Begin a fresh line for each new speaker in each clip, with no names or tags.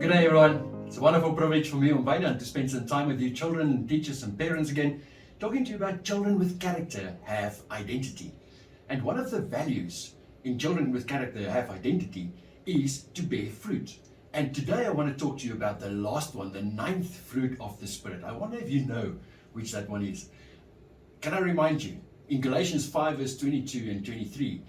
Good day, everyone. It's a wonderful privilege for me and Baina to spend some time with you children, teachers and parents again, talking to you about children with character have identity. And one of the values in children with character have identity is to bear fruit. And today I want to talk to you about the last one, the ninth fruit of the Spirit. I wonder if you know which that one is. Can I remind you, in Galatians 5 verse 22 and 23,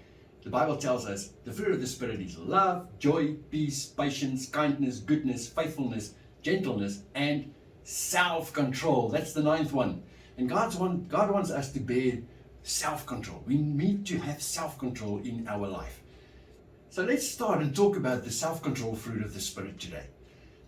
the Bible tells us the fruit of the Spirit is love, joy, peace, patience, kindness, goodness, faithfulness, gentleness, and self-control. That's the ninth one. And God wants us to bear self-control. We need to have self-control in our life. So let's start and talk about the self-control fruit of the Spirit today.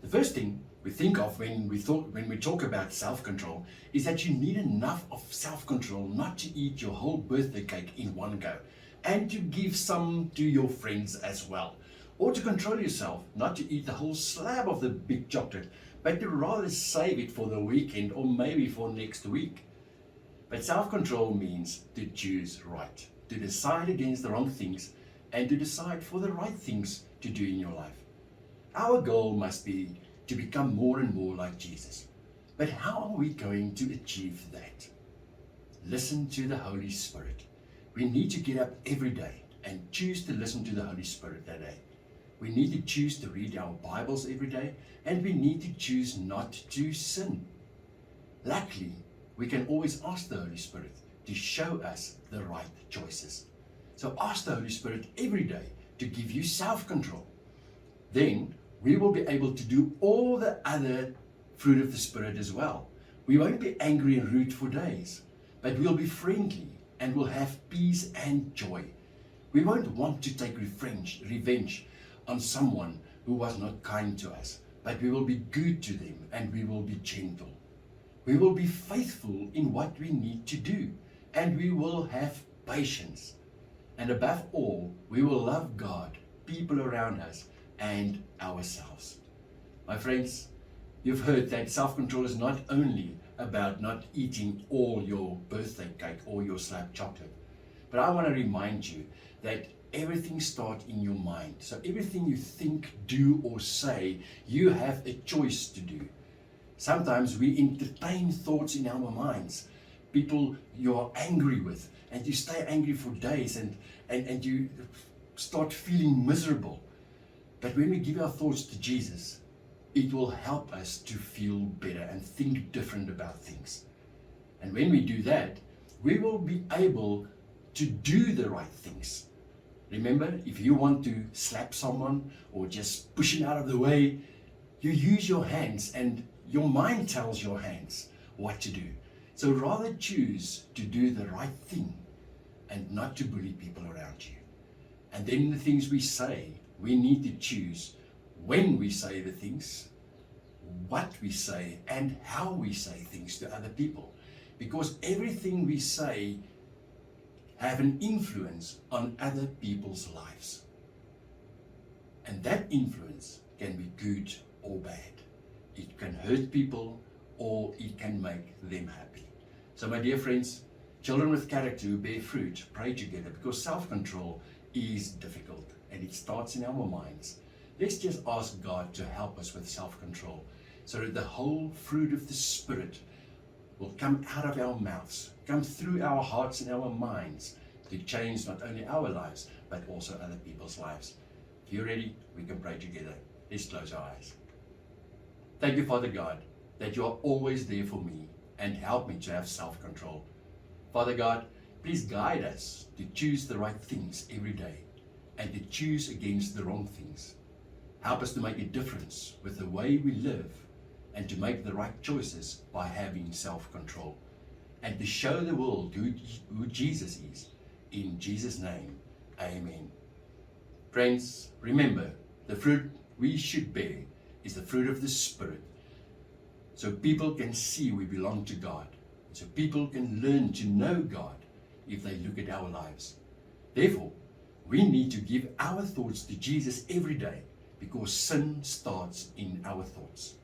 The first thing we think of when we talk about self-control is that you need enough of self-control not to eat your whole birthday cake in one go, and to give some to your friends as well. Or to control yourself not to eat the whole slab of the big chocolate, but to rather save it for the weekend or maybe for next week. But self-control means to choose right, to decide against the wrong things, and to decide for the right things to do in your life. Our goal must be to become more and more like Jesus. But how are we going to achieve that? Listen to the Holy Spirit. We need to get up every day and choose to listen to the Holy Spirit that day. We need to choose to read our Bibles every day, and we need to choose not to sin. Luckily, we can always ask the Holy Spirit to show us the right choices. So ask the Holy Spirit every day to give you self-control. Then we will be able to do all the other fruit of the Spirit as well. We won't be angry and rude for days, but we'll be friendly and will have peace and joy. We won't want to take revenge on someone who was not kind to us, but we will be good to them and we will be gentle. We will be faithful in what we need to do, and we will have patience. And above all, we will love God, people around us, and ourselves. My friends, you've heard that self-control is not only about not eating all your birthday cake or your slab chocolate. But I want to remind you that everything starts in your mind. So everything you think, do, or say, you have a choice to do. Sometimes we entertain thoughts in our minds, people you are angry with, and you stay angry for days and you start feeling miserable. But when we give our thoughts to Jesus, it will help us to feel better and think different about things. And when we do that, we will be able to do the right things. Remember, if you want to slap someone or just push him out of the way, you use your hands, and your mind tells your hands what to do. So rather choose to do the right thing and not to bully people around you. And then the things we say, we need to choose when we say the things, what we say, and how we say things to other people. Because everything we say have an influence on other people's lives. And that influence can be good or bad. It can hurt people or it can make them happy. So my dear friends, children with character who bear fruit, pray together, because self-control is difficult and it starts in our minds. Let's just ask God to help us with self-control so that the whole fruit of the Spirit will come out of our mouths, come through our hearts and our minds to change not only our lives, but also other people's lives. If you're ready, we can pray together. Let's close our eyes. Thank you, Father God, that you are always there for me and help me to have self-control. Father God, please guide us to choose the right things every day and to choose against the wrong things. Help us to make a difference with the way we live and to make the right choices by having self-control and to show the world who Jesus is. In Jesus' name, amen. Friends, remember, the fruit we should bear is the fruit of the Spirit, so people can see we belong to God, so people can learn to know God if they look at our lives. Therefore, we need to give our thoughts to Jesus every day, because sin starts in our thoughts.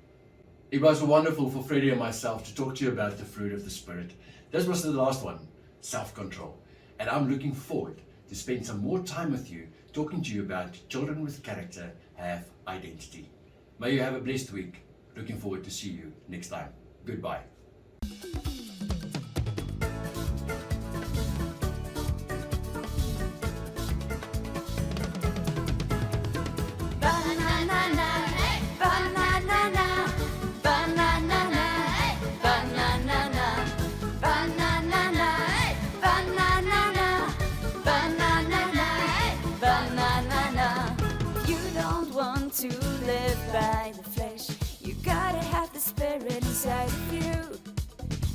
It was wonderful for Freddie and myself to talk to you about the fruit of the Spirit. This was the last one, self-control. And I'm looking forward to spend some more time with you, talking to you about children with character have identity. May you have a blessed week. Looking forward to see you next time. Goodbye.
To live by the flesh, you gotta have the spirit inside of you.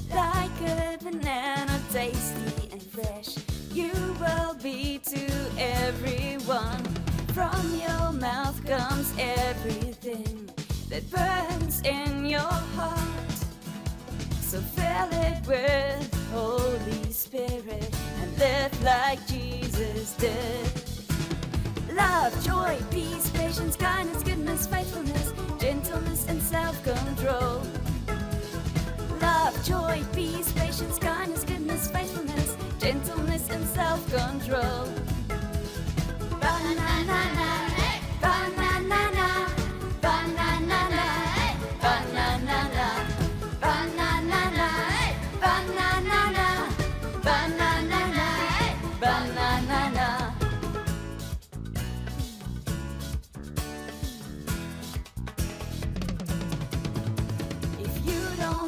Like a banana, tasty and fresh, you will be to everyone. From your mouth comes everything that burns in your heart. So fill it with Holy Spirit and live like Jesus did. Love, joy, peace, patience, kindness, goodness, faithfulness, gentleness, and self-control. Love, joy, peace, patience, kindness, goodness, faithfulness, gentleness, and self-control. Banana, banana, banana, banana, banana, banana, banana, banana.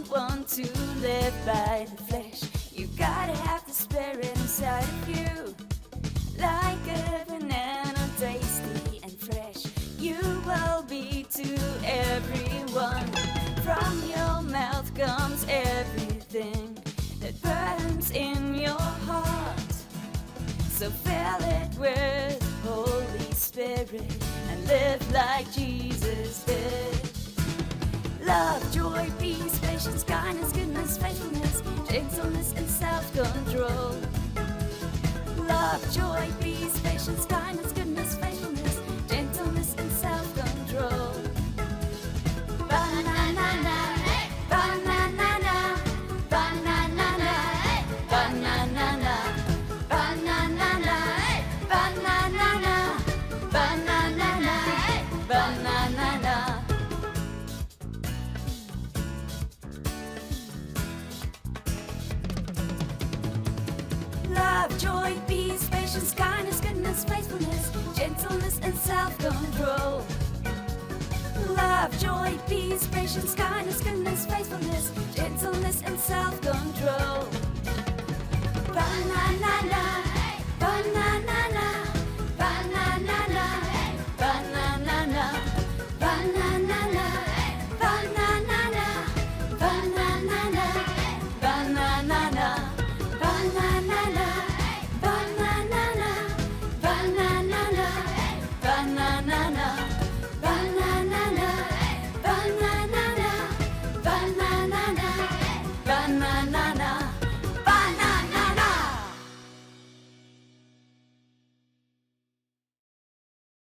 Want to live by the flesh, you gotta have the spirit inside of you. Like a banana, tasty and fresh, you will be to everyone. From your mouth comes everything that burns in your heart. So fill it with Holy Spirit and live like Jesus did. Love, joy, peace, patience, kindness, goodness, faithfulness, gentleness, and self-control. Love, joy, peace, patience, kindness, goodness, faithfulness, gentleness, and self-control. Banana, banana, banana, banana, banana, banana, banana, banana. Love, joy, peace, patience, kindness, goodness, faithfulness, gentleness, and self-control. Love, joy, peace, patience, kindness, goodness, faithfulness, gentleness, and self-control. Banana, banana, banana, banana, banana, banana, banana, banana, banana, banana, banana, banana, banana, banana, banana, banana, banana.